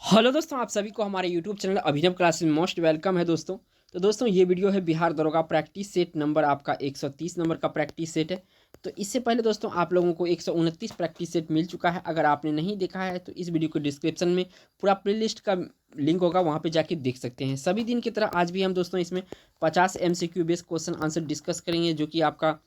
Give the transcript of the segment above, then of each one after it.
Hello दोस्तों, आप सभी को हमारे यूट्यूब चैनल अभिनव क्लास में मोस्ट वेलकम है दोस्तों। तो दोस्तों ये वीडियो है बिहार दरोगा प्रैक्टिस सेट नंबर आपका 130 नंबर का प्रैक्टिस सेट है। तो इससे पहले दोस्तों आप लोगों को 129 प्रैक्टिस सेट मिल चुका है। अगर आपने नहीं देखा है तो इस वीडियो को डिस्क्रिप्शन में पूरा प्लेलिस्ट का लिंक होगा, वहाँ पर जाके देख सकते हैं। सभी दिन की तरह आज भी हम दोस्तों इसमें 50 MCQ based question answer discuss करेंगे, जो कि आपका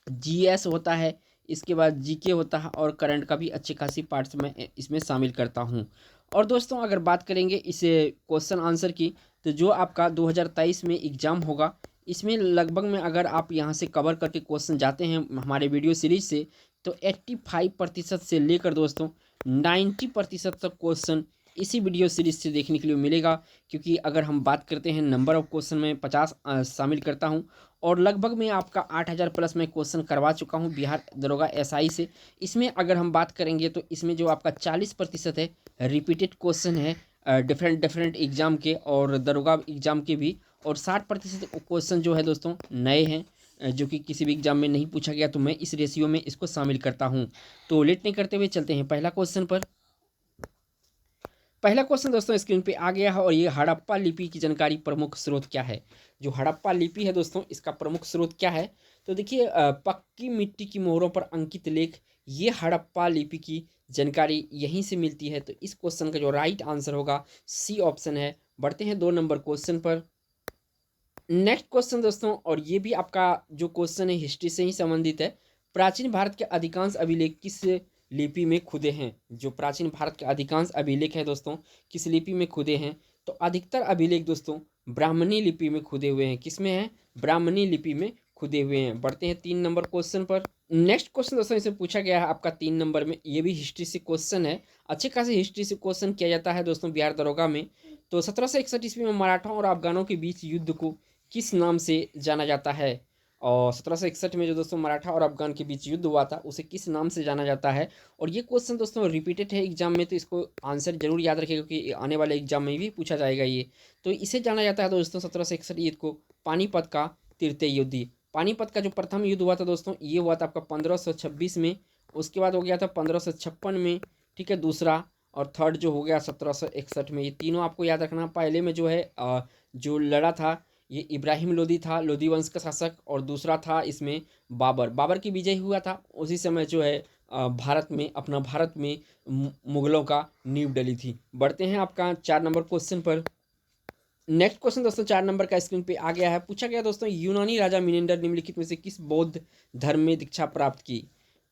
जीएस होता है, इसके बाद जीके होता है और करंट का भी अच्छी खासी पार्ट्स मैं इसमें शामिल करता हूँ। और दोस्तों अगर बात करेंगे इस क्वेश्चन आंसर की, तो जो आपका 2023 में एग्ज़ाम होगा, इसमें लगभग में अगर आप यहाँ से कवर करके क्वेश्चन जाते हैं हमारे वीडियो सीरीज से, तो 85% से लेकर दोस्तों 90% तक क्वेश्चन इसी वीडियो सीरीज से देखने के लिए मिलेगा। क्योंकि अगर हम बात करते हैं नंबर ऑफ क्वेश्चन में 50 शामिल करता हूँ, और लगभग मैं आपका 8000 प्लस मैं क्वेश्चन करवा चुका हूँ बिहार दरोगा एसआई से। इसमें अगर हम बात करेंगे तो इसमें जो आपका 40% है रिपीटेड क्वेश्चन है डिफरेंट डिफरेंट एग्जाम के और दरोगा एग्जाम के भी, और 60% क्वेश्चन जो है दोस्तों नए हैं, जो कि किसी भी एग्जाम में नहीं पूछा गया, तो मैं इस रेशियो में इसको शामिल करता हूँ। तो लेट नहीं करते हुए चलते हैं पहला क्वेश्चन पर। पहला क्वेश्चन दोस्तों स्क्रीन पे आ गया है, और ये हड़प्पा लिपि की जानकारी प्रमुख स्रोत क्या है। जो हड़प्पा लिपि है दोस्तों, इसका प्रमुख स्रोत क्या है। तो देखिए पक्की मिट्टी की मोहरों पर अंकित लेख, ये हड़प्पा लिपि की जानकारी यहीं से मिलती है। तो इस क्वेश्चन का जो राइट आंसर होगा सी ऑप्शन है। बढ़ते हैं 2 नंबर क्वेश्चन पर। नेक्स्ट क्वेश्चन दोस्तों, और ये भी आपका जो क्वेश्चन है हिस्ट्री से ही संबंधित है। प्राचीन भारत के अधिकांश अभिलेख किस लिपि में खुदे हैं। जो प्राचीन भारत के अधिकांश अभिलेख है दोस्तों, किस लिपि में खुदे हैं। तो अधिकतर अभिलेख दोस्तों ब्राह्मणी लिपि में खुदे हुए हैं। किस में है? ब्राह्मणी लिपि में खुदे हुए हैं। बढ़ते हैं 3 नंबर क्वेश्चन पर। नेक्स्ट क्वेश्चन दोस्तों इसे पूछा गया है आपका 3 नंबर में, ये भी हिस्ट्री से क्वेश्चन है। अच्छे खासे हिस्ट्री से क्वेश्चन किया जाता है दोस्तों बिहार दरोगा में। तो 1761 ईस्वी में मराठा और अफगानों के बीच युद्ध को किस नाम से जाना जाता है। और 1761 में जो दोस्तों मराठा और अफगान के बीच युद्ध हुआ था, उसे किस नाम से जाना जाता है। और ये क्वेश्चन दोस्तों रिपीटेड है एग्जाम में, तो इसको आंसर जरूर याद रखिएगा क्योंकि आने वाले एग्जाम में भी पूछा जाएगा ये। तो इसे जाना जाता है दोस्तों 1761 युद्ध को पानीपत का तृतीय युद्ध। पानीपत का जो प्रथम युद्ध हुआ था दोस्तों, ये हुआ था आपका 1526 में। उसके बाद हो गया था 1556 में, ठीक है, दूसरा। और थर्ड जो हो गया 1761 में। ये तीनों आपको याद रखना। पहले में जो है जो लड़ा था, ये इब्राहिम लोदी था, लोदी वंश का शासक। और दूसरा था इसमें बाबर। बाबर की विजय हुआ था उसी समय जो है भारत में, अपना भारत में मुगलों का नींव डली थी। बढ़ते हैं आपका 4 नंबर क्वेश्चन पर। नेक्स्ट क्वेश्चन दोस्तों 4 नंबर का स्क्रीन पे आ गया है। पूछा गया दोस्तों यूनानी राजा मिनेंडर निम्नलिखित में से किस बौद्ध धर्म में दीक्षा प्राप्त की।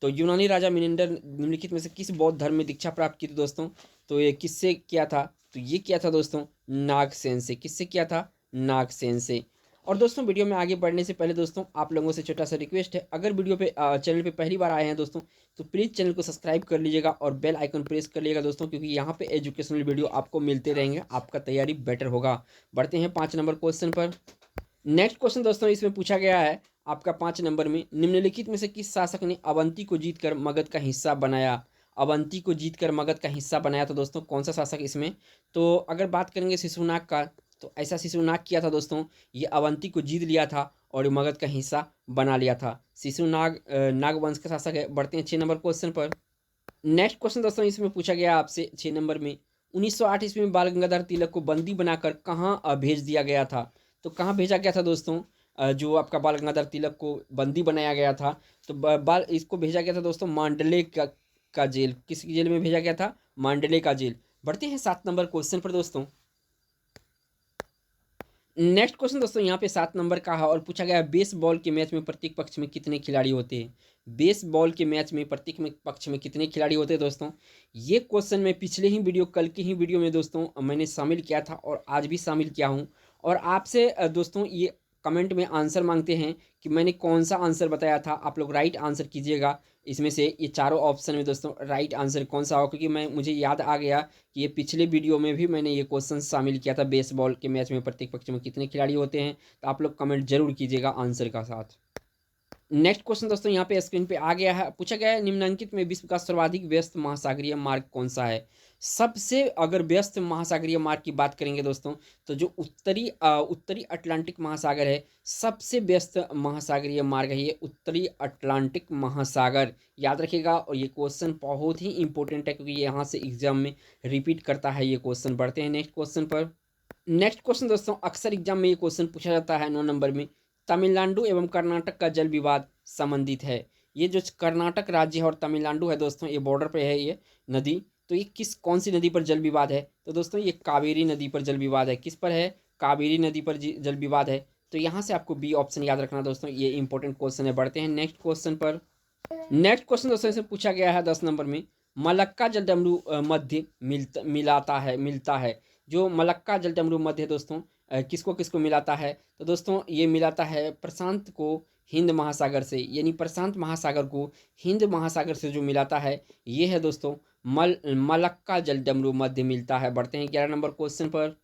तो यूनानी राजा मिनेंडर निम्नलिखित में से किस बौद्ध धर्म में दीक्षा प्राप्त की थी दोस्तों। तो ये किससे किया था। तो ये किया था दोस्तों नागसेन से। किससे किया था? नागसेन से। और दोस्तों वीडियो में आगे बढ़ने से पहले दोस्तों आप लोगों से छोटा सा रिक्वेस्ट है, अगर वीडियो पे चैनल पे पहली बार आए हैं दोस्तों, तो प्लीज़ चैनल को सब्सक्राइब कर लीजिएगा और बेल आइकन प्रेस कर लीजिएगा दोस्तों, क्योंकि यहाँ पे एजुकेशनल वीडियो आपको मिलते रहेंगे, आपका तैयारी बेटर होगा। बढ़ते हैं 5 नंबर क्वेश्चन पर। नेक्स्ट क्वेश्चन दोस्तों इसमें पूछा गया है आपका 5 नंबर में, निम्नलिखित में से किस शासक ने अवंती को जीतकर मगध का हिस्सा बनाया। अवंती को जीतकर मगध का हिस्सा बनाया था दोस्तों, कौन सा शासक इसमें। तो अगर बात करेंगे शिशुनाग का, तो ऐसा शिशुनाग किया था दोस्तों, ये अवंती को जीत लिया था और मगध का हिस्सा बना लिया था। शिशुनाग नागवंश का शासक है। बढ़ते हैं 6 नंबर क्वेश्चन पर। नेक्स्ट क्वेश्चन दोस्तों इसमें पूछा गया आपसे 6 नंबर में, 1908 ईस्वी में बाल गंगाधर तिलक को बंदी बनाकर कहाँ भेज दिया गया था। तो कहाँ भेजा गया था दोस्तों, जो आपका बाल गंगाधर तिलक को बंदी बनाया गया था, तो बाल इसको भेजा गया था दोस्तों मांडले का जेल। किस जेल में भेजा गया था? मांडले का जेल। बढ़ते हैं 7 नंबर क्वेश्चन पर दोस्तों। नेक्स्ट क्वेश्चन दोस्तों यहाँ पे 7 नंबर का है, और पूछा गया है बेसबॉल के मैच में प्रत्येक पक्ष में कितने खिलाड़ी होते हैं। बेसबॉल के मैच में प्रत्येक में पक्ष में कितने खिलाड़ी होते हैं दोस्तों। ये क्वेश्चन मैं पिछले ही वीडियो, कल की ही वीडियो में दोस्तों मैंने शामिल किया था और आज भी शामिल किया हूँ। और आपसे दोस्तों ये कमेंट में आंसर मांगते हैं कि मैंने कौन सा आंसर बताया था। आप लोग राइट आंसर कीजिएगा। इसमें से ये चारों ऑप्शन में दोस्तों राइट आंसर कौन सा होगा, क्योंकि मुझे याद आ गया कि ये पिछले वीडियो में भी मैंने ये क्वेश्चन शामिल किया था, बेसबॉल के मैच में प्रत्येक पक्ष में कितने खिलाड़ी होते हैं। तो आप लोग कमेंट जरूर कीजिएगा आंसर का साथ। नेक्स्ट क्वेश्चन दोस्तों यहाँ पे स्क्रीन पे आ गया है। पूछा गया है निम्नलिखित में विश्व का सर्वाधिक व्यस्त महासागरीय मार्ग कौन सा है। सबसे अगर व्यस्त महासागरीय मार्ग की बात करेंगे दोस्तों, तो जो उत्तरी अटलांटिक महासागर है, सबसे व्यस्त महासागरीय मार्ग है ये उत्तरी अटलांटिक महासागर। याद रखिएगा, और ये क्वेश्चन बहुत ही इंपॉर्टेंट है क्योंकि ये यहाँ से एग्जाम में रिपीट करता है ये क्वेश्चन। बढ़ते हैं नेक्स्ट क्वेश्चन पर। नेक्स्ट क्वेश्चन दोस्तों, अक्सर एग्जाम में ये क्वेश्चन पूछा जाता है 9 नंबर में। तमिलनाडु एवं कर्नाटक का जल विवाद संबंधित है। ये जो कर्नाटक राज्य है और तमिलनाडु है दोस्तों, ये बॉर्डर पे है ये नदी। तो ये कौन सी नदी पर जल विवाद है? तो दोस्तों ये कावेरी नदी पर जल विवाद है। किस पर है? कावेरी नदी पर जल विवाद है। तो यहाँ से आपको बी ऑप्शन याद रखना दोस्तों, ये इंपॉर्टेंट क्वेश्चन है। बढ़ते हैं नेक्स्ट क्वेश्चन पर। नेक्स्ट क्वेश्चन दोस्तों इसे पूछा गया है 10 नंबर में। मलक्का जलडमरू मध्य मिलता है। जो मलक्का जलडमरू मध्य दोस्तों किसको किसको मिलाता है? तो दोस्तों ये मिलाता है प्रशांत को हिंद महासागर से, यानी प्रशांत महासागर को हिंद महासागर से जो मिलाता है ये है दोस्तों मलक्का जलडमरू मध्य मिलता है। बढ़ते हैं 11 नंबर क्वेश्चन पर।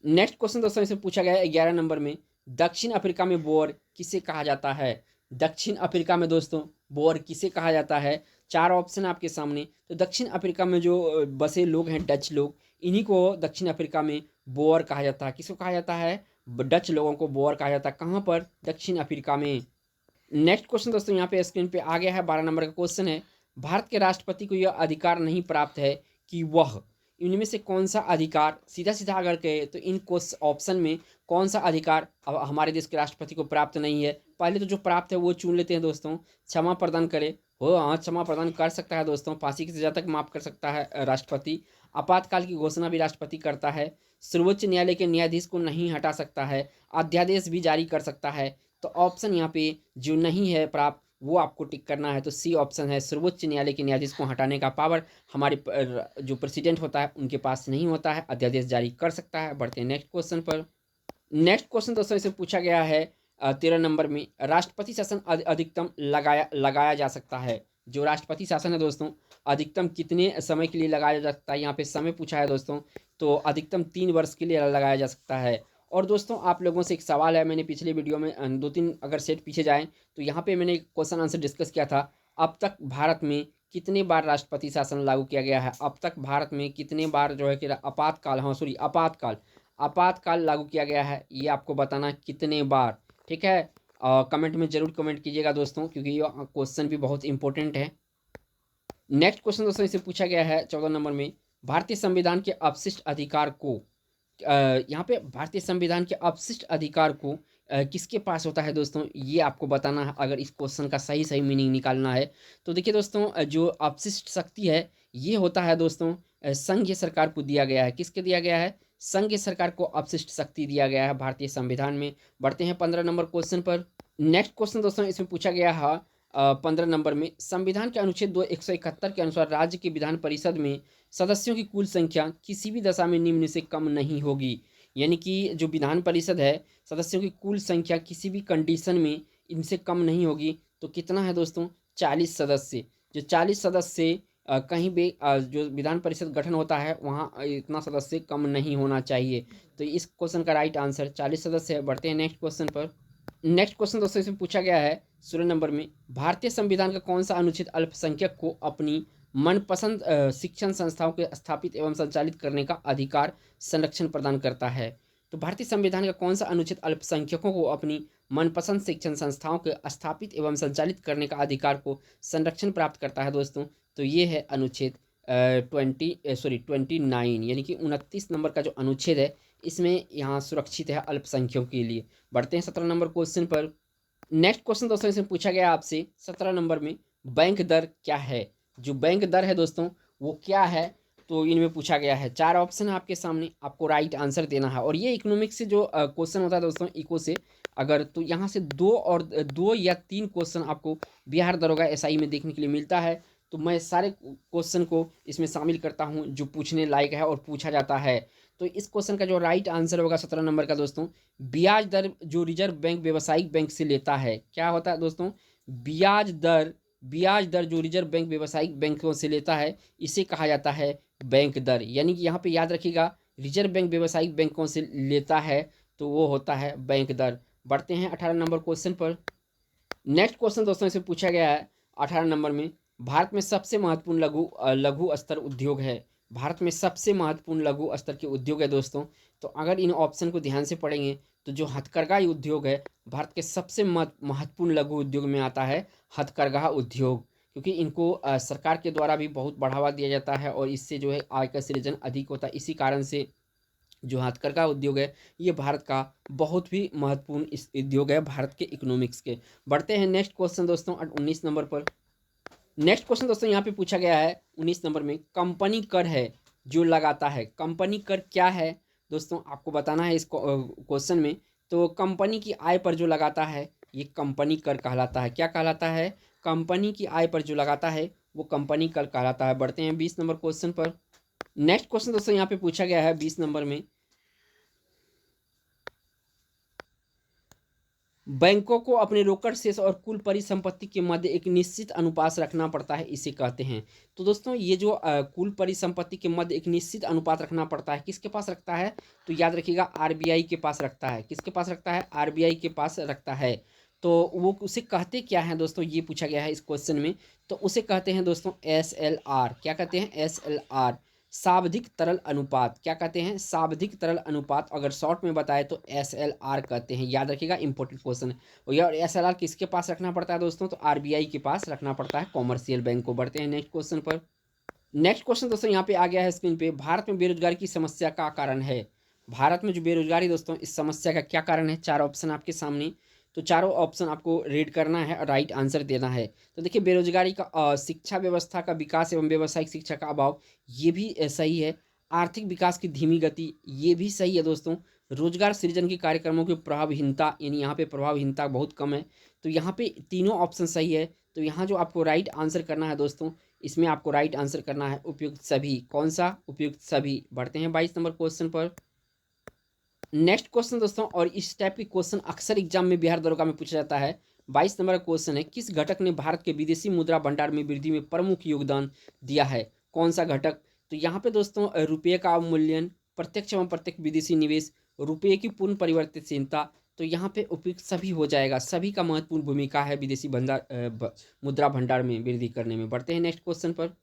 नेक्स्ट क्वेश्चन दोस्तों इसे पूछा गया है 11 नंबर में। दक्षिण अफ्रीका में बोअर किसे कहा जाता है? दक्षिण अफ्रीका में दोस्तों बोअर किसे कहा जाता है? 4 ऑप्शन आपके सामने। तो दक्षिण अफ्रीका में जो बसे लोग हैं, डच लोग, इन्हीं को दक्षिण अफ्रीका में बोअर कहा जाता है। किसको कहा जाता है? डच लोगों को बोअर कहा जाता है। कहाँ पर? दक्षिण अफ्रीका में। नेक्स्ट क्वेश्चन दोस्तों यहाँ पे स्क्रीन पे आ गया है, 12 नंबर का क्वेश्चन है। भारत के राष्ट्रपति को यह अधिकार नहीं प्राप्त है कि वह इनमें से कौन सा अधिकार, सीधा सीधा अगर कहे तो इन ऑप्शन में कौन सा अधिकार अब हमारे देश के राष्ट्रपति को प्राप्त नहीं है? पहले तो जो प्राप्त है वो चुन लेते हैं दोस्तों। क्षमा प्रदान करे हो, हाँ क्षमा प्रदान कर सकता है दोस्तों। फांसी की सजा तक माफ कर सकता है राष्ट्रपति। आपातकाल की घोषणा भी राष्ट्रपति करता है। सर्वोच्च न्यायालय के न्यायाधीश को नहीं हटा सकता है। अध्यादेश भी जारी कर सकता है। तो ऑप्शन यहाँ पे जो नहीं है प्राप्त वो आपको टिक करना है। तो सी ऑप्शन है, सर्वोच्च न्यायालय के न्यायाधीश को हटाने का पावर हमारे जो प्रेसिडेंट होता है उनके पास नहीं होता है, अध्यादेश जारी कर सकता है। बढ़ते हैं नेक्स्ट क्वेश्चन पर। नेक्स्ट क्वेश्चन दोस्तों इसे पूछा गया है 13 नंबर में। राष्ट्रपति शासन अधिकतम लगाया जा सकता है। जो राष्ट्रपति शासन है दोस्तों, अधिकतम कितने समय के लिए लगाया जा सकता है? यहाँ पे समय पूछा है दोस्तों, तो अधिकतम 3 वर्ष के लिए लगाया जा सकता है। और दोस्तों आप लोगों से एक सवाल है, मैंने पिछले वीडियो में 2-3 अगर सेट पीछे जाएं तो यहाँ पे मैंने क्वेश्चन आंसर डिस्कस किया था। अब तक भारत में कितने बार राष्ट्रपति शासन लागू किया गया है? अब तक भारत में कितने बार जो है कि आपातकाल लागू किया गया है, ये आपको बताना कितने बार। ठीक है, कमेंट में जरूर कमेंट कीजिएगा दोस्तों, क्योंकि ये क्वेश्चन भी बहुत इंपॉर्टेंट है। नेक्स्ट क्वेश्चन दोस्तों इसे पूछा गया है 14 नंबर में। भारतीय संविधान के अपशिष्ट अधिकार को यहाँ पे भारतीय संविधान के अपशिष्ट अधिकार को किसके पास होता है दोस्तों, ये आपको बताना है अगर इस क्वेश्चन का सही सही मीनिंग निकालना है। तो देखिए दोस्तों, जो अपशिष्ट शक्ति है ये होता है दोस्तों संघीय सरकार को दिया गया है। किसके दिया गया है? संघीय सरकार को अपशिष्ट शक्ति दिया गया है भारतीय संविधान में। बढ़ते हैं 15 नंबर क्वेश्चन पर। नेक्स्ट क्वेश्चन दोस्तों इसमें पूछा गया है 15 नंबर में। संविधान के अनुच्छेद 171 के अनुसार राज्य की विधान परिषद में सदस्यों की कुल संख्या किसी भी दशा में निम्न से कम नहीं होगी। यानी कि जो विधान परिषद है, सदस्यों की कुल संख्या किसी भी कंडीशन में इनसे कम नहीं होगी। तो कितना है दोस्तों? 40 सदस्य। जो 40 सदस्य कहीं भी जो विधान परिषद गठन होता है वहाँ इतना सदस्य कम नहीं होना चाहिए। तो इस क्वेश्चन का राइट आंसर 40 सदस्य है। बढ़ते हैं नेक्स्ट क्वेश्चन पर। नेक्स्ट क्वेश्चन दोस्तों इसमें पूछा गया है 16 नंबर में। भारतीय संविधान का कौन सा अनुच्छेद अल्पसंख्यक को अपनी मनपसंद शिक्षण संस्थाओं के स्थापित एवं संचालित करने का अधिकार संरक्षण प्रदान करता है? तो भारतीय संविधान का कौन सा अनुच्छेद अल्पसंख्यकों को अपनी मनपसंद शिक्षण संस्थाओं के स्थापित एवं संचालित करने का अधिकार को संरक्षण प्राप्त करता है दोस्तों? तो ये है अनुच्छेद 29, यानी कि 29 नंबर का जो अनुच्छेद है इसमें यहाँ सुरक्षित है अल्पसंख्यकों के लिए। बढ़ते हैं 17 नंबर क्वेश्चन पर। नेक्स्ट क्वेश्चन दोस्तों इसमें पूछा गया आपसे 17 नंबर में। बैंक दर क्या है? जो बैंक दर है दोस्तों वो क्या है? तो इनमें पूछा गया है 4 ऑप्शन है आपके सामने, आपको राइट आंसर देना है। और ये इकोनॉमिक्स से जो क्वेश्चन होता है दोस्तों इको से, अगर तो यहाँ से 2 या 3 क्वेश्चन आपको बिहार दरोगा एसआई में देखने के लिए मिलता है। तो मैं सारे क्वेश्चन को इसमें शामिल करता हूँ जो पूछने लायक है और पूछा जाता है। तो इस क्वेश्चन का जो राइट आंसर होगा 17 नंबर का दोस्तों, ब्याज दर जो रिजर्व बैंक व्यावसायिक बैंक से लेता है। क्या होता है दोस्तों? ब्याज दर जो रिजर्व बैंक व्यावसायिक बैंकों से लेता है इसे कहा जाता है बैंक दर। यानी कि यहाँ पे याद रखिएगा, रिजर्व बैंक व्यावसायिक बैंकों से लेता है तो वो होता है बैंक दर। बढ़ते हैं 18 नंबर क्वेश्चन पर। नेक्स्ट क्वेश्चन दोस्तों इसे पूछा गया है 18 नंबर में। भारत में सबसे महत्वपूर्ण लघु स्तर उद्योग है। भारत में सबसे महत्वपूर्ण लघु स्तर के उद्योग है दोस्तों। तो अगर इन ऑप्शन को ध्यान से पढ़ेंगे तो जो हथकरघा उद्योग है, भारत के सबसे महत्वपूर्ण लघु उद्योग में आता है हथकरघा उद्योग, क्योंकि इनको सरकार के द्वारा भी बहुत बढ़ावा दिया जाता है और इससे जो है आय का सृजन अधिक होता है। इसी कारण से जो हथकरघा उद्योग है ये भारत का बहुत ही महत्वपूर्ण इस उद्योग है भारत के इकोनॉमिक्स के। बढ़ते हैं नेक्स्ट क्वेश्चन दोस्तों 19 नंबर पर। नेक्स्ट क्वेश्चन दोस्तों यहाँ पे पूछा गया है 19 नंबर में, कंपनी कर है जो लगाता है, कंपनी कर क्या है दोस्तों, आपको बताना है इस क्वेश्चन में। तो कंपनी की आय पर जो लगाता है ये कंपनी कर कहलाता है। क्या कहलाता है? कंपनी की आय पर जो लगाता है वो कंपनी कर कहलाता है। बढ़ते हैं 20 नंबर क्वेश्चन पर। नेक्स्ट क्वेश्चन दोस्तों यहाँ पे पूछा गया है 20 नंबर में, बैंकों को अपने रोकड़ शेष और कुल परिसंपत्ति के मध्य एक निश्चित अनुपात रखना पड़ता है, इसे कहते हैं। तो दोस्तों ये जो कुल परिसंपत्ति के मध्य एक निश्चित अनुपात रखना पड़ता है, किसके पास रखता है? तो याद रखिएगा आरबीआई के पास रखता है। किसके पास रखता है? आरबीआई के पास रखता है। तो वो उसे कहते क्या है दोस्तों, ये पूछा गया है इस क्वेश्चन में। तो उसे कहते हैं दोस्तों SLR। क्या कहते हैं? SLR, सावधिक तरल अनुपात। क्या कहते हैं? सावधिक तरल अनुपात। अगर शॉर्ट में बताए तो SLR कहते हैं। याद रखिएगा, इंपॉर्टेंट क्वेश्चन है। और SLR किसके पास रखना पड़ता है दोस्तों? तो आरबीआई के पास रखना पड़ता है, कॉमर्शियल बैंक को। बढ़ते हैं नेक्स्ट क्वेश्चन पर। नेक्स्ट क्वेश्चन दोस्तों यहाँ पे आ गया है स्क्रीन पे, भारत में बेरोजगारी की समस्या का कारण है। भारत में जो बेरोजगारी दोस्तों, इस समस्या का क्या कारण है? चार ऑप्शन आपके सामने, तो चारों ऑप्शन आपको रीड करना है और राइट आंसर देना है। तो देखिए, बेरोजगारी का शिक्षा व्यवस्था का विकास एवं व्यावसायिक शिक्षा का अभाव, ये भी सही है। आर्थिक विकास की धीमी गति, ये भी सही है दोस्तों। रोजगार सृजन के कार्यक्रमों की प्रभावहीनता, यानी यहाँ पे प्रभावहीनता बहुत कम है। तो यहाँ पे तीनों ऑप्शन सही है। तो यहाँ जो आपको राइट आंसर करना है दोस्तों, इसमें आपको राइट आंसर करना है उपयुक्त सभी। कौन सा? उपयुक्त सभी। बढ़ते हैं 22 नंबर क्वेश्चन पर। नेक्स्ट क्वेश्चन दोस्तों, और इस टाइप के क्वेश्चन अक्सर एग्जाम में बिहार दरोगा में पूछा जाता है। 22 नंबर का क्वेश्चन है, किस घटक ने भारत के विदेशी मुद्रा भंडार में वृद्धि में प्रमुख योगदान दिया है? कौन सा घटक? तो यहाँ पे दोस्तों रुपये का अवमूल्यन, प्रत्यक्ष एवं प्रत्यक्ष विदेशी निवेश, रुपये की पूर्ण परिवर्तनशीलता। तो यहाँ पे उपयुक्त सभी हो जाएगा। सभी का महत्वपूर्ण भूमिका है विदेशी मुद्रा भंडार में वृद्धि करने में। बढ़ते हैं नेक्स्ट क्वेश्चन पर।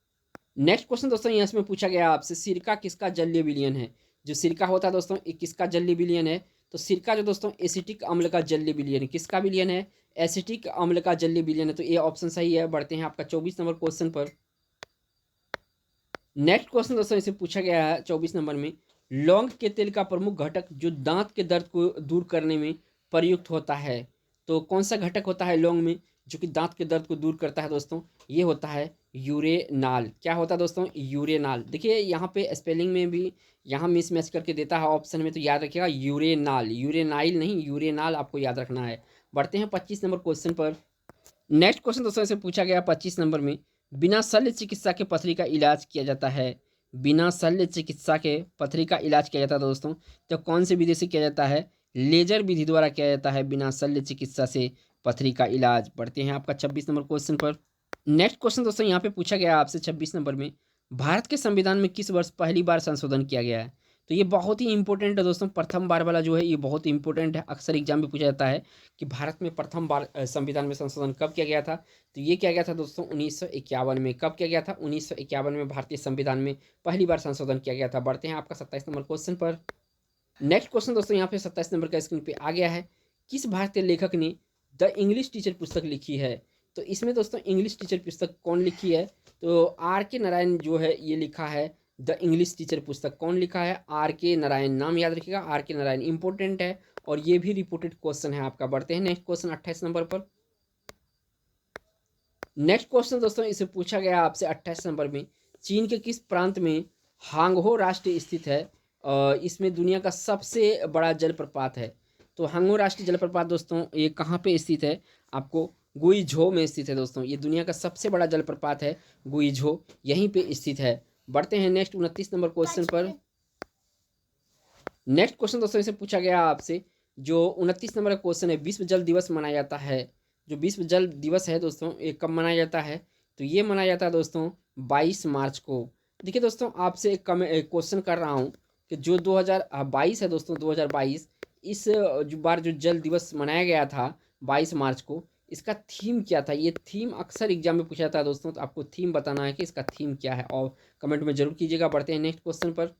नेक्स्ट क्वेश्चन दोस्तों यहाँ इसमें पूछा गया आपसे, सिरका किसका जलीय विलयन है? जो सिरका होता है दोस्तों, ये किसका जलीय विलयन है? तो सिरका जो दोस्तों एसिटिक अम्ल का जलीय विलयन है। किसका विलयन है? एसिटिक अम्ल का जलीय विलयन है। तो ये ऑप्शन सही है। बढ़ते हैं आपका 24 नंबर क्वेश्चन पर। नेक्स्ट क्वेश्चन दोस्तों इसे पूछा गया है 24 नंबर में, लौंग के तेल का प्रमुख घटक जो दांत के दर्द को दूर करने में प्रयुक्त होता है, तो कौन सा घटक होता है लौंग में जो कि दांत के दर्द को दूर करता है दोस्तों? ये होता है यूरेनाल। क्या होता है दोस्तों? यूरेनाल। देखिए यहाँ पे स्पेलिंग में भी यहाँ मिस मैच करके देता है ऑप्शन में, तो याद रखिएगा यूरेनाल, यूरेनाइल नहीं, यूरेनाल आपको याद रखना है। बढ़ते हैं 25 नंबर क्वेश्चन पर। नेक्स्ट क्वेश्चन दोस्तों इसे पूछा गया 25 नंबर में, बिना शल्य चिकित्सा के पथरी का इलाज किया जाता है। बिना शल्य चिकित्सा के पथरी का इलाज किया जाता है दोस्तों, तो कौन से विधि से किया जाता है? लेजर विधि द्वारा किया जाता है बिना शल्य चिकित्सा से पथरी का इलाज। बढ़ते हैं आपका 26 नंबर क्वेश्चन पर। नेक्स्ट क्वेश्चन दोस्तों यहाँ पे पूछा गया आपसे 26 नंबर में, भारत के संविधान में किस वर्ष पहली बार संशोधन किया गया है? तो ये बहुत ही इंपॉर्टेंट है दोस्तों। प्रथम बार वाला जो है ये बहुत ही इंपॉर्टेंट है, अक्सर एग्जाम में पूछा जाता है कि भारत में प्रथम बार संविधान में संशोधन कब किया गया था? तो ये किया गया था दोस्तों 1951 में। कब किया गया था? 1951 में भारतीय संविधान में पहली बार संशोधन किया गया था। बढ़ते हैं आपका 27 नंबर क्वेश्चन पर। नेक्स्ट क्वेश्चन दोस्तों यहाँ पे 27 नंबर का स्क्रीन पे आ गया है, किस भारतीय लेखक ने द इंग्लिश टीचर पुस्तक लिखी है? तो इसमें दोस्तों इंग्लिश टीचर पुस्तक कौन लिखी है? तो R.K. नारायण जो है ये लिखा है द इंग्लिश टीचर पुस्तक। कौन लिखा है? R.K. नारायण। नाम याद रखिएगा, R.K. नारायण इंपॉर्टेंट है और ये भी रिपोर्टेड क्वेश्चन है आपका। बढ़ते हैं नेक्स्ट क्वेश्चन 28 नंबर पर। नेक्स्ट क्वेश्चन दोस्तों इसे पूछा गया आपसे 28 नंबर में, चीन के किस प्रांत में हांगहो राष्ट्र स्थित है? इसमें दुनिया का सबसे बड़ा जलप्रपात है। तो हांगहो राष्ट्रीय जलप्रपात दोस्तों ये कहाँ पे स्थित है? आपको गुइझो में स्थित है दोस्तों। ये दुनिया का सबसे बड़ा जलप्रपात है, गुइझो यहीं पे स्थित है। बढ़ते हैं नेक्स्ट 29 नंबर क्वेश्चन पर। नेक्स्ट क्वेश्चन दोस्तों इसे पूछा गया आपसे, जो 29 नंबर का क्वेश्चन है, विश्व जल दिवस मनाया जाता है। जो विश्व जल दिवस है दोस्तों ये कब मनाया जाता है? तो ये मनाया जाता है दोस्तों 22 मार्च को। देखिए दोस्तों आपसे एक क्वेश्चन कर रहा हूँ कि जो 2022 है दोस्तों, 2022 इस बार जो जल दिवस मनाया गया था 22 मार्च को, इसका थीम क्या था? ये थीम अक्सर एग्जाम में पूछा जाता है दोस्तों, तो आपको थीम बताना है कि इसका थीम क्या है, और कमेंट में जरूर कीजिएगा। बढ़ते हैं नेक्स्ट क्वेश्चन पर।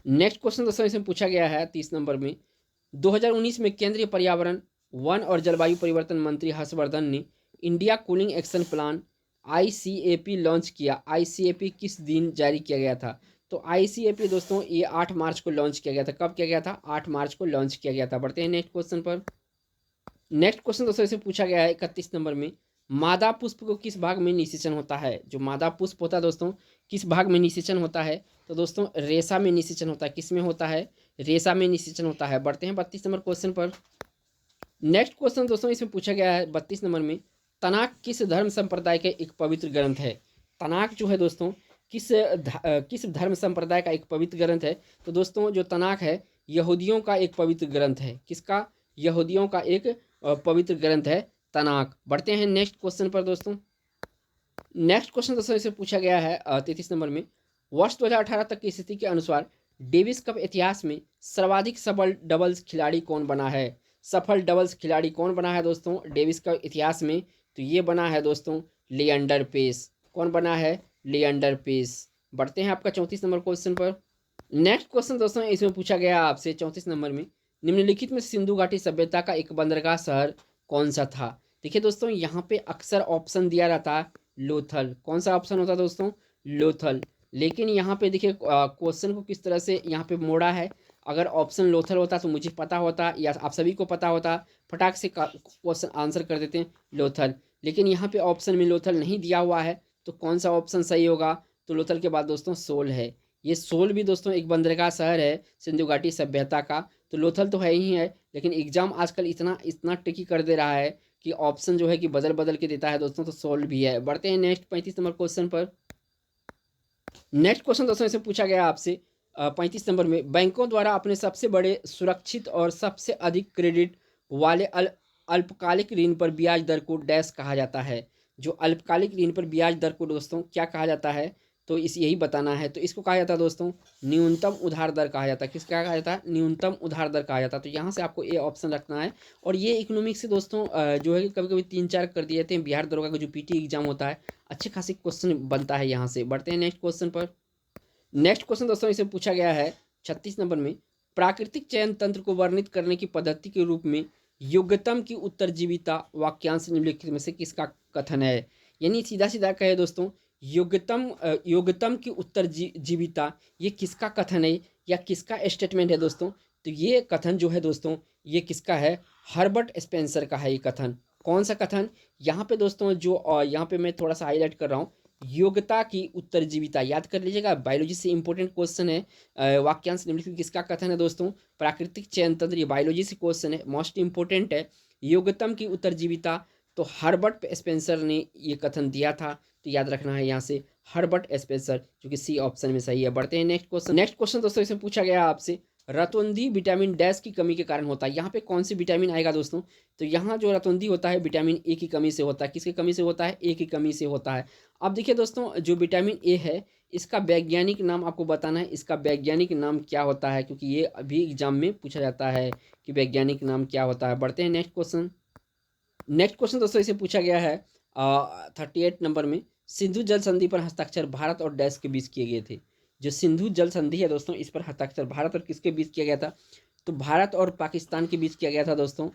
नेक्स्ट क्वेश्चन दोस्तों इसमें पूछा गया है 30 नंबर में, 2019 में केंद्रीय पर्यावरण, वन और जलवायु परिवर्तन मंत्री हर्षवर्धन ने India cooling action plan आईसीएपी launch किया। आईसीएपी किस दिन जारी किया गया था? तो आईसीएपी दोस्तों ये 8 मार्च को लॉन्च किया गया था। कब किया गया था? 8 मार्च को लॉन्च किया गया था। बढ़ते हैं नेक्स्ट क्वेश्चन पर। नेक्स्ट क्वेश्चन दोस्तों इसे पूछा गया है 31 नंबर में, मादा पुष्प को किस भाग में निषेचन होता है? जो मादा पुष्प होता है दोस्तों, किस भाग में निषेचन होता है? तो दोस्तों रेशा में निषेचन होता है। किस में होता है? रेशा में निषेचन होता है। बढ़ते हैं 32 नंबर क्वेश्चन पर। नेक्स्ट क्वेश्चन दोस्तों इसमें पूछा गया है 32 नंबर में, तनाक किस धर्म संप्रदाय के एक पवित्र ग्रंथ है? तनाक जो है दोस्तों किस धर्म संप्रदाय का एक पवित्र ग्रंथ है? तो दोस्तों जो तनाक है यहूदियों का एक पवित्र ग्रंथ है। किसका? यहूदियों का एक पवित्र ग्रंथ है तनाक। बढ़ते हैं नेक्स्ट क्वेश्चन पर दोस्तों। नेक्स्ट क्वेश्चन दोस्तों इसे पूछा गया है 33 नंबर में, वर्ष 2018 तक की स्थिति के अनुसार डेविस कप इतिहास में सर्वाधिक सफल डबल्स खिलाड़ी कौन बना है? सफल डबल्स खिलाड़ी कौन बना है दोस्तों डेविस कप इतिहास में? तो ये बना है दोस्तों लिएंडर पेस। कौन बना है? लिएंडर पेस। बढ़ते हैं आपका 34 नंबर क्वेश्चन पर। नेक्स्ट क्वेश्चन दोस्तों इसमें पूछा गया आपसे 34 नंबर में, निम्नलिखित में सिंधु घाटी सभ्यता का एक बंदरगाह शहर कौन सा था? देखिए दोस्तों यहाँ पे अक्सर ऑप्शन दिया रहता है लोथल। कौन सा ऑप्शन होता है दोस्तों? लोथल। लेकिन यहाँ पे देखिए क्वेश्चन को किस तरह से यहाँ पे मोड़ा है। अगर ऑप्शन लोथल होता तो मुझे पता होता या आप सभी को पता होता, फटाक से क्वेश्चन आंसर कर देते हैं लोथल। लेकिन यहाँ पे ऑप्शन में लोथल नहीं दिया हुआ है, तो कौन सा ऑप्शन सही होगा? तो लोथल के बाद दोस्तों सोल है। ये सोल भी दोस्तों एक बंदरगाह शहर है सिंधु घाटी सभ्यता का। तो लोथल तो है ही है, लेकिन एग्जाम आजकल इतना इतना ट्रिकी कर दे रहा है कि ऑप्शन जो है कि बदल बदल के देता है दोस्तों, तो सोल भी है। बढ़ते हैं नेक्स्ट 35 नंबर क्वेश्चन पर। नेक्स्ट क्वेश्चन दोस्तों इसे पूछा गया आपसे 35 नंबर में, बैंकों द्वारा अपने सबसे बड़े सुरक्षित और सबसे अधिक क्रेडिट वाले अल्पकालिक ऋण पर ब्याज दर को डैश कहा जाता है? जो अल्पकालिक ऋण पर ब्याज दर को दोस्तों क्या कहा जाता है? तो इस यही बताना है। तो इसको कहा जाता है दोस्तों न्यूनतम उधार दर कहा जाता है। किस क्या कहा जाता है? न्यूनतम उधार दर कहा जाता है। तो यहाँ से आपको ये ऑप्शन रखना है। और ये इकोनॉमिक्स से दोस्तों जो है कि कभी कभी 3-4 कर दिए जाते हैं। बिहार दरोगा का जो पीटी एग्जाम होता है, अच्छे खासे क्वेश्चन बनता है यहाँ से। बढ़ते हैं नेक्स्ट क्वेश्चन पर। नेक्स्ट क्वेश्चन दोस्तों इसे पूछा गया है 36 नंबर में, प्राकृतिक चयन तंत्र को वर्णित करने की पद्धति के रूप में योग्यतम की उत्तरजीविता वाक्यांश निम्नलिखित में से किसका कथन है? यानी सीधा सीधा कहे दोस्तों योग्यतम की उत्तरजीविता ये किसका कथन है या किसका स्टेटमेंट है दोस्तों? तो ये कथन जो है दोस्तों ये किसका है? हर्बर्ट स्पेंसर का है ये कथन। कौन सा कथन? यहाँ पे दोस्तों जो यहाँ पे मैं थोड़ा सा हाईलाइट कर रहा हूँ, योग्यता की उत्तरजीविता याद कर लीजिएगा, बायोलॉजी से इंपॉर्टेंट क्वेश्चन है। वाक्यांश निम्नलिखित किसका कथन है दोस्तों? प्राकृतिक चयन तंत्र, ये बायोलॉजी से क्वेश्चन है, मोस्ट इंपॉर्टेंट है। योग्यतम की उत्तरजीविता तो हर्बर्ट स्पेंसर ने ये कथन दिया था। तो याद रखना है यहाँ से हर्बर्ट स्पेंसर, जो कि सी ऑप्शन में सही है। बढ़ते हैं नेक्स्ट क्वेश्चन। नेक्स्ट क्वेश्चन दोस्तों इसमें पूछा गया आपसे, रतौंधी विटामिन डैश की कमी के कारण होता है। यहाँ पे कौन सी विटामिन आएगा दोस्तों? तो यहाँ जो रतौंधी होता है विटामिन ए की कमी से होता है। किसकी कमी से होता है? ए की कमी से होता है। अब देखिए दोस्तों जो विटामिन ए है इसका वैज्ञानिक नाम आपको बताना है। इसका वैज्ञानिक नाम क्या होता है? क्योंकि ये अभी एग्जाम में पूछा जाता है कि वैज्ञानिक नाम क्या होता है। बढ़ते हैं नेक्स्ट क्वेश्चन। नेक्स्ट क्वेश्चन दोस्तों इसे पूछा गया है 38 नंबर में, सिंधु जल संधि पर हस्ताक्षर भारत और डैश के बीच किए गए थे। जो सिंधु जल संधि है दोस्तों इस पर हस्ताक्षर भारत और किसके बीच किया गया था? तो भारत और पाकिस्तान के बीच किया गया था दोस्तों।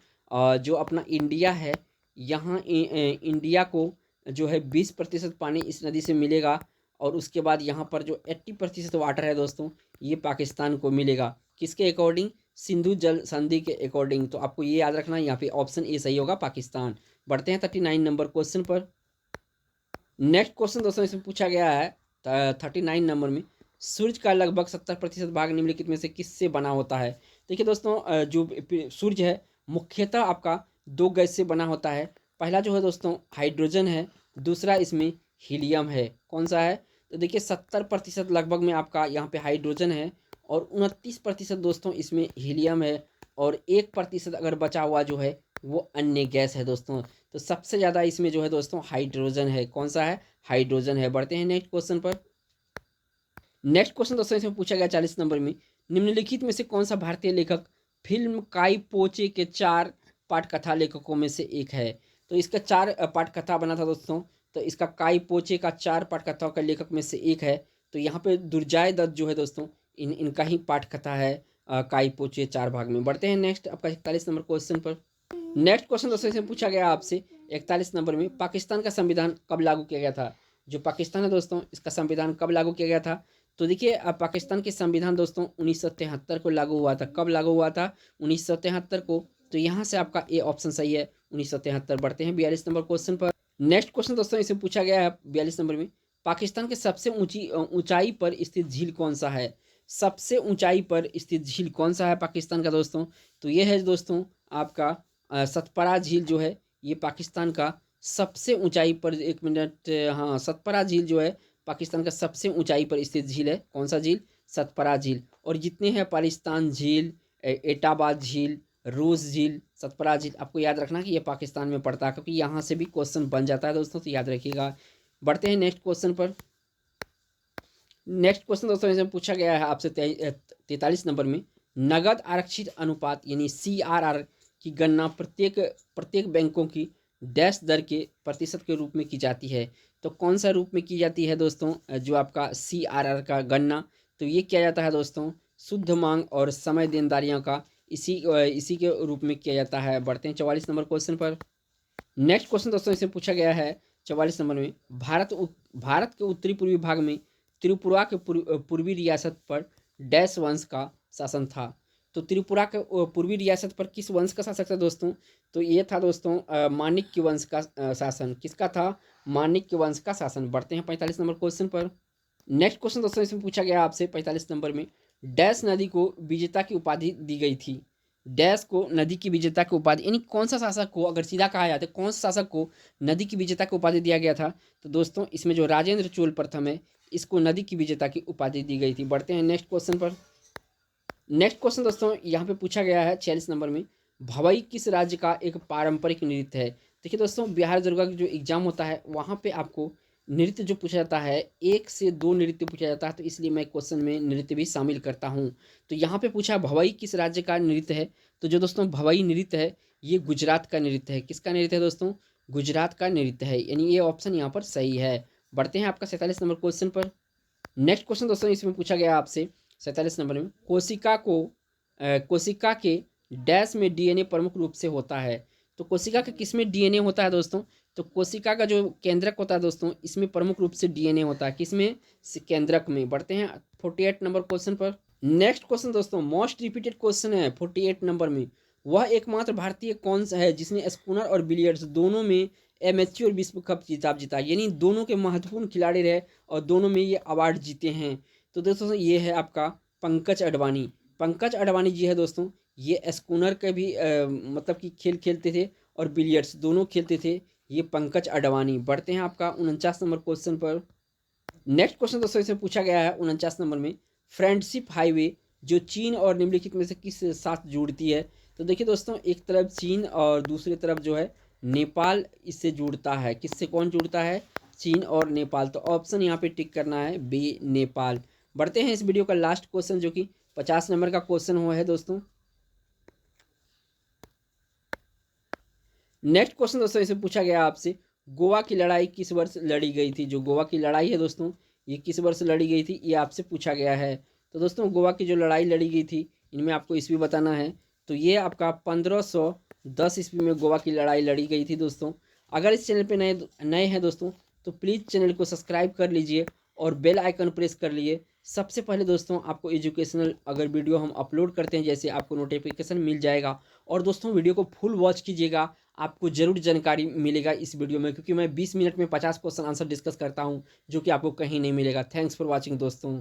जो अपना इंडिया है, यहाँ इंडिया को जो है 20% पानी इस नदी से मिलेगा, और उसके बाद यहाँ पर जो 80% वाटर है दोस्तों ये पाकिस्तान को मिलेगा। किसके अकॉर्डिंग? सिंधु जल संधि के अकॉर्डिंग। तो आपको ये याद रखना है, यहाँ पे ऑप्शन ए सही होगा, पाकिस्तान। बढ़ते हैं 39 नंबर क्वेश्चन पर। नेक्स्ट क्वेश्चन दोस्तों इसमें पूछा गया है 39 नंबर में, सूर्य का लगभग 70% भाग निम्नलिखित में से किससे बना होता है? देखिए दोस्तों जो सूर्य है मुख्यतः आपका 2 गैस से बना होता है। पहला जो है दोस्तों हाइड्रोजन है, दूसरा इसमें हीलियम है। कौन सा है? तो देखिए 70% लगभग में आपका यहाँ पे हाइड्रोजन है, और 29% दोस्तों इसमें हीलियम है, और 1% अगर बचा हुआ जो है वो अन्य गैस है दोस्तों। तो सबसे ज़्यादा इसमें जो है दोस्तों हाइड्रोजन है। कौन सा है? हाइड्रोजन है। बढ़ते हैं नेक्स्ट क्वेश्चन पर। नेक्स्ट क्वेश्चन दोस्तों इसमें पूछा गया 40 नंबर में, निम्नलिखित में से कौन सा भारतीय लेखक फिल्म काई पोचे के 4 पाठ कथा लेखकों में से एक है? तो इसका 4 पाठकथा बना था दोस्तों। तो इसका काई पोचे का 4 पाठकथाओं का लेखक में से एक है। तो यहाँ पे दुर्जय दत्त जो है दोस्तों, इनका ही पाठकथा है काई पोचे 4 भाग में। बढ़ते हैं नेक्स्ट आपका 41 नंबर क्वेश्चन पर। नेक्स्ट क्वेश्चन दोस्तों इसमें पूछा गया आपसे 41 नंबर में, पाकिस्तान का संविधान कब लागू किया गया था। जो पाकिस्तान है दोस्तों, इसका संविधान कब लागू किया गया था। तो देखिए पाकिस्तान के संविधान दोस्तों 1973 को लागू हुआ था। कब लागू हुआ था, 1973 को। तो यहाँ से आपका ए ऑप्शन सही है, 1973। बढ़ते हैं 42 नंबर क्वेश्चन पर। नेक्स्ट क्वेश्चन दोस्तों इसे पूछा गया है 42 नंबर में, पाकिस्तान के सबसे ऊंचाई पर स्थित झील कौन सा है। सबसे ऊंचाई पर स्थित झील कौन सा है पाकिस्तान का दोस्तों। तो ये है दोस्तों आपका सतपरा झील जो है, ये पाकिस्तान का सबसे ऊंचाई पर, 1 मिनट, हाँ, सतपरा झील जो है पाकिस्तान का सबसे ऊंचाई पर स्थित झील है। कौन सा झील, सतपरा झील। और जितने हैं पाकिस्तान झील, एटाबाद झील, रोज झील, सतपरा झील, आपको याद रखना कि ये पाकिस्तान में पड़ता है, क्योंकि यहाँ से भी क्वेश्चन बन जाता है दोस्तों, तो याद रखिएगा। बढ़ते हैं नेक्स्ट क्वेश्चन पर। नेक्स्ट क्वेश्चन दोस्तों इसमें पूछा गया है आपसे 43 नंबर में, नगद आरक्षित अनुपात यानी CRR की गणना प्रत्येक बैंकों की डैश दर के प्रतिशत के रूप में की जाती है। तो कौन सा रूप में की जाती है दोस्तों, जो आपका CRR का गणना। तो ये किया जाता है दोस्तों शुद्ध मांग और समय देनदारियों का इसी के रूप में किया जाता है। बढ़ते हैं 44 नंबर क्वेश्चन पर। नेक्स्ट क्वेश्चन दोस्तों इससे पूछा गया है 44 नंबर में, भारत के उत्तरी पूर्वी भाग में त्रिपुरा के पूर्वी रियासत पर डैश वंश का शासन था। तो त्रिपुरा के पूर्वी रियासत पर किस वंश का शासक था दोस्तों। तो ये था दोस्तों माणिक्य वंश का शासन। किसका था, माणिक्य वंश का शासन। बढ़ते हैं 45 नंबर क्वेश्चन पर। नेक्स्ट क्वेश्चन दोस्तों इसमें पूछा गया आपसे 45 नंबर में, डैश नदी को विजेता की उपाधि दी गई थी। डैश को नदी की विजेता की उपाधि, यानी कौन सा शासक को, अगर सीधा कहा जाता है कौन सा शासक को नदी की विजेता की उपाधि दिया गया था। तो दोस्तों इसमें जो राजेंद्र चोल प्रथम है, इसको नदी की विजेता की उपाधि दी गई थी। बढ़ते हैं नेक्स्ट क्वेश्चन पर। नेक्स्ट क्वेश्चन दोस्तों यहाँ पे पूछा गया है 46 नंबर में, भवई किस राज्य का एक पारंपरिक नृत्य है। देखिए दोस्तों बिहार दुर्गा का जो एग्जाम होता है वहाँ पे आपको नृत्य जो पूछा जाता है 1 से 2 नृत्य पूछा जाता है, तो इसलिए मैं क्वेश्चन में नृत्य भी शामिल करता हूँ। तो यहाँ पे पूछा भवई किस राज्य का नृत्य है। तो जो दोस्तों भवई नृत्य है ये गुजरात का नृत्य है। किसका नृत्य है दोस्तों, गुजरात का नृत्य है, यानी ये ऑप्शन यहाँ पर सही है। बढ़ते हैं आपका 47 नंबर क्वेश्चन पर। नेक्स्ट क्वेश्चन दोस्तों इसमें पूछा गया आपसे 47 नंबर में, कोशिका के डैश में DNA प्रमुख रूप से होता है। तो कोशिका का किस में DNA होता है दोस्तों। तो कोशिका का जो केंद्रक होता है दोस्तों, इसमें प्रमुख रूप से DNA होता है। किसमें, केंद्रक में। बढ़ते हैं 48 नंबर क्वेश्चन पर। नेक्स्ट क्वेश्चन दोस्तों मोस्ट रिपीटेड क्वेश्चन है 48 नंबर में, वह एकमात्र भारतीय कौन सा है जिसने स्कूनर और बिलियर्ड्स दोनों में एमेच्योर विश्व कप खिताब जीता। यानी दोनों के महत्वपूर्ण खिलाड़ी रहे और दोनों में ये अवार्ड जीते हैं। तो दोस्तों ये है आपका पंकज अडवाणी। पंकज अडवाणी जी है दोस्तों, ये स्कूनर के भी मतलब कि खेल खेलते थे और बिलियर्ड्स दोनों खेलते थे, ये पंकज अडवाणी। बढ़ते हैं आपका 49 नंबर क्वेश्चन पर। नेक्स्ट क्वेश्चन दोस्तों इसमें पूछा गया है 49 नंबर में, फ्रेंडशिप हाईवे जो चीन और निम्नलिखित में से किस साथ जुड़ती है। तो देखिए दोस्तों एक तरफ चीन और दूसरी तरफ जो है नेपाल इससे जुड़ता है। किससे कौन जुड़ता है, चीन और नेपाल। तो ऑप्शन यहाँ पे टिक करना है बी, नेपाल। बढ़ते हैं इस वीडियो का लास्ट क्वेश्चन जो कि 50 नंबर का क्वेश्चन हुआ है दोस्तों। नेक्स्ट क्वेश्चन दोस्तों इसे पूछा गया आपसे, गोवा की लड़ाई किस वर्ष लड़ी गई थी। जो गोवा की लड़ाई है दोस्तों ये किस वर्ष लड़ी गई थी, ये आपसे पूछा गया है। तो दोस्तों गोवा की जो लड़ाई लड़ी गई थी इनमें आपको ईस्वी बताना है। तो ये आपका 1510 ईस्वी में गोवा की लड़ाई लड़ी गई थी दोस्तों। अगर इस चैनल पे नए हैं दोस्तों तो प्लीज़ चैनल को सब्सक्राइब कर लीजिए और बेल आइकन प्रेस कर लिए। सबसे पहले दोस्तों आपको एजुकेशनल अगर वीडियो हम अपलोड करते हैं जैसे आपको नोटिफिकेशन मिल जाएगा। और दोस्तों वीडियो को फुल वॉच कीजिएगा, आपको ज़रूर जानकारी मिलेगा इस वीडियो में, क्योंकि मैं 20 मिनट में 50 क्वेश्चन आंसर डिस्कस करता हूं जो कि आपको कहीं नहीं मिलेगा। थैंक्स फॉर वॉचिंग दोस्तों।